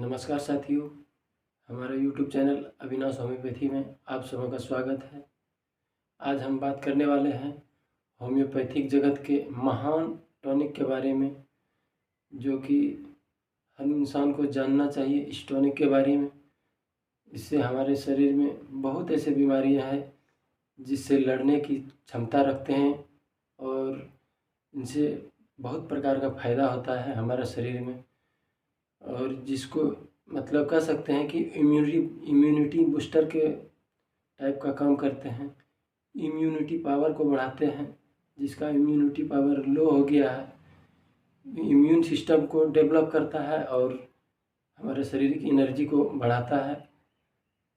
नमस्कार साथियों, हमारे YouTube चैनल अविनाश होम्योपैथी में आप सबों का स्वागत है। आज हम बात करने वाले हैं होम्योपैथिक जगत के महान टॉनिक के बारे में, जो कि हर इंसान को जानना चाहिए। इस टॉनिक के बारे में, इससे हमारे शरीर में बहुत ऐसे बीमारियां हैं जिससे लड़ने की क्षमता रखते हैं और इनसे बहुत प्रकार का फ़ायदा होता है हमारे शरीर में, और जिसको मतलब कह सकते हैं कि इम्यूनिटी बूस्टर के टाइप का काम करते हैं। इम्यूनिटी पावर को बढ़ाते हैं। जिसका इम्यूनिटी पावर लो हो गया है, इम्यून सिस्टम को डेवलप करता है और हमारे शरीर की एनर्जी को बढ़ाता है।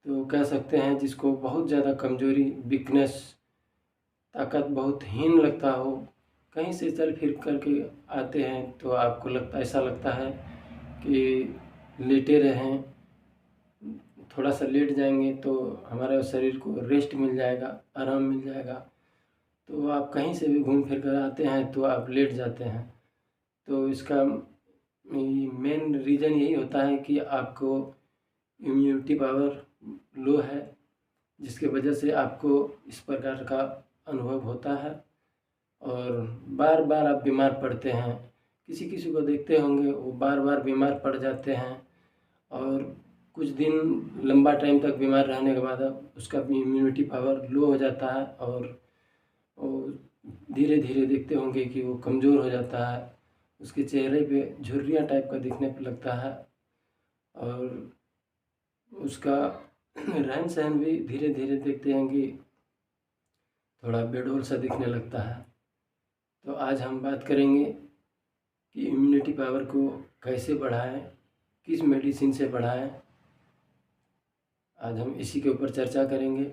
तो कह सकते हैं जिसको बहुत ज़्यादा कमजोरी, वीकनेस, ताकत बहुत हीन लगता हो, कहीं से चल फिर करके आते हैं तो आपको ऐसा लगता है कि लेटे रहें, थोड़ा सा लेट जाएंगे तो हमारे शरीर को रेस्ट मिल जाएगा, आराम मिल जाएगा। तो आप कहीं से भी घूम फिर कर आते हैं तो आप लेट जाते हैं। तो इसका मेन रीज़न यही होता है कि आपको इम्यूनिटी पावर लो है, जिसके वजह से आपको इस प्रकार का अनुभव होता है और बार बार आप बीमार पड़ते हैं। किसी किसी को देखते होंगे वो बार बार बीमार पड़ जाते हैं और कुछ दिन लंबा टाइम तक बीमार रहने के बाद उसका इम्यूनिटी पावर लो हो जाता है और धीरे धीरे देखते होंगे कि वो कमज़ोर हो जाता है। उसके चेहरे पे झुर्रियाँ टाइप का दिखने पर लगता है और उसका रहन सहन भी धीरे धीरे देखते हैं कि थोड़ा बेडौल सा दिखने लगता है। तो आज हम बात करेंगे कि इम्यूनिटी पावर को कैसे बढ़ाएं, किस मेडिसिन से बढ़ाएं। आज हम इसी के ऊपर चर्चा करेंगे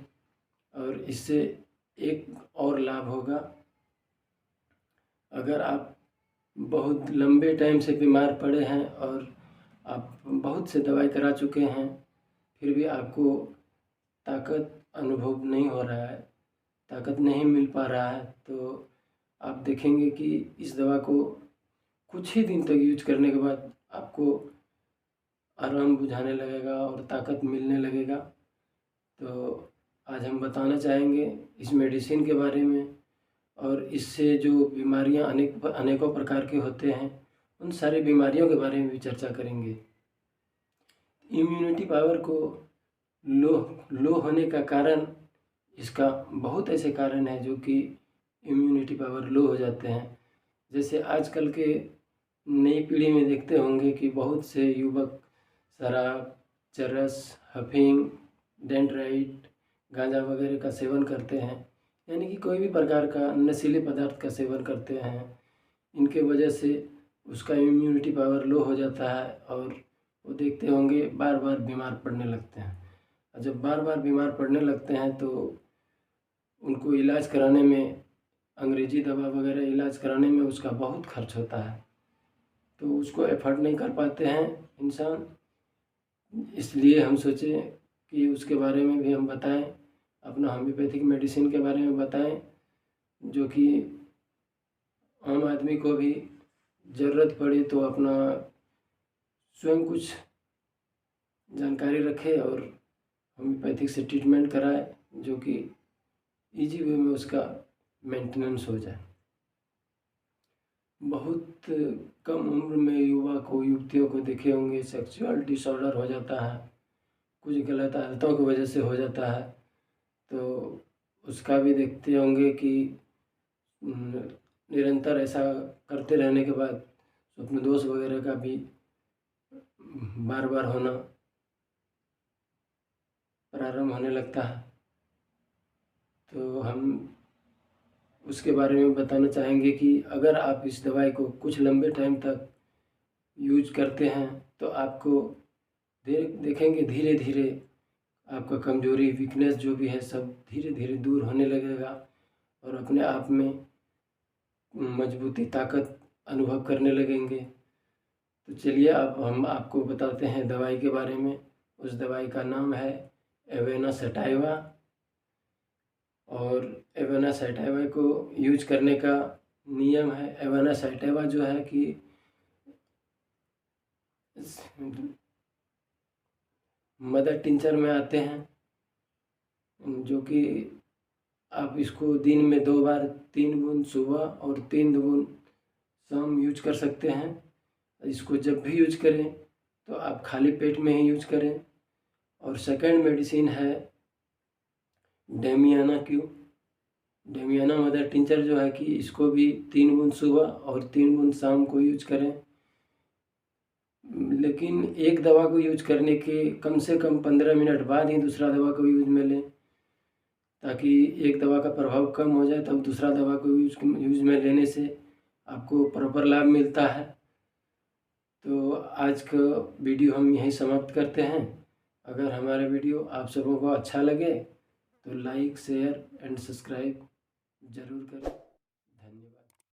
और इससे एक और लाभ होगा। अगर आप बहुत लंबे टाइम से बीमार पड़े हैं और आप बहुत से दवाई करा चुके हैं, फिर भी आपको ताकत अनुभव नहीं हो रहा है, ताकत नहीं मिल पा रहा है, तो आप देखेंगे कि इस दवा को कुछ ही दिन तक यूज करने के बाद आपको आराम बुझाने लगेगा और ताकत मिलने लगेगा। तो आज हम बताना चाहेंगे इस मेडिसिन के बारे में और इससे जो बीमारियां अनेकों प्रकार के होते हैं, उन सारी बीमारियों के बारे में भी चर्चा करेंगे। इम्यूनिटी पावर को लो होने का कारण, इसका बहुत ऐसे कारण है जो कि इम्यूनिटी पावर लो हो जाते हैं। जैसे आजकल के नई पीढ़ी में देखते होंगे कि बहुत से युवक शराब, चरस, हफिंग, डेंड्राइट, गांजा वगैरह का सेवन करते हैं, यानी कि कोई भी प्रकार का नशीले पदार्थ का सेवन करते हैं। इनके वजह से उसका इम्यूनिटी पावर लो हो जाता है और वो देखते होंगे बार बार बीमार पड़ने लगते हैं। और जब बार बार बीमार पड़ने लगते हैं तो उनको इलाज कराने में, अंग्रेजी दवा वगैरह इलाज कराने में उसका बहुत खर्च होता है, तो उसको एफर्ट नहीं कर पाते हैं इंसान। इसलिए हम सोचे कि उसके बारे में भी हम बताएं, अपना होम्योपैथिक मेडिसिन के बारे में बताएं, जो कि आम आदमी को भी ज़रूरत पड़े तो अपना स्वयं कुछ जानकारी रखे और होम्योपैथिक से ट्रीटमेंट कराए, जो कि इजी वे में उसका मेंटेनेंस हो जाए। बहुत कम उम्र में युवतियों को देखे होंगे सेक्सुअल डिसऑर्डर हो जाता है, कुछ गलत आदतों की वजह से हो जाता है। तो उसका भी देखते होंगे कि निरंतर ऐसा करते रहने के बाद स्वप्न दोष वगैरह का भी बार बार होना प्रारंभ होने लगता है। तो हम उसके बारे में बताना चाहेंगे कि अगर आप इस दवाई को कुछ लंबे टाइम तक यूज करते हैं तो आपको देखेंगे धीरे धीरे आपका कमजोरी, वीकनेस जो भी है सब धीरे धीरे दूर होने लगेगा और अपने आप में मजबूती, ताकत अनुभव करने लगेंगे। तो चलिए अब हम आपको बताते हैं दवाई के बारे में। उस दवाई का नाम है एवेना सटाइवा और एवेना सटाइवा को यूज करने का नियम है। एवेना सटाइवा जो है कि मदर टिंचर में आते हैं, जो कि आप इसको दिन में 2 बार 3 बूंद सुबह और 3 बूंद शाम यूज कर सकते हैं। इसको जब भी यूज करें तो आप खाली पेट में ही यूज करें। और सेकंड मेडिसिन है damiana Q. Damiana mother tincture जो है कि इसको भी 3 बूंद सुबह और 3 बूंद शाम को यूज करें। लेकिन एक दवा को यूज करने के कम से कम 15 मिनट बाद ही दूसरा दवा को यूज में लें, ताकि एक दवा का प्रभाव कम हो जाए तब दूसरा दवा को यूज में लेने से आपको प्रॉपर लाभ मिलता है। तो आज का वीडियो हम यहीं समाप्त करते हैं। अगर हमारा वीडियो आप सबों को अच्छा लगे तो लाइक, शेयर एंड सब्सक्राइब ज़रूर करें।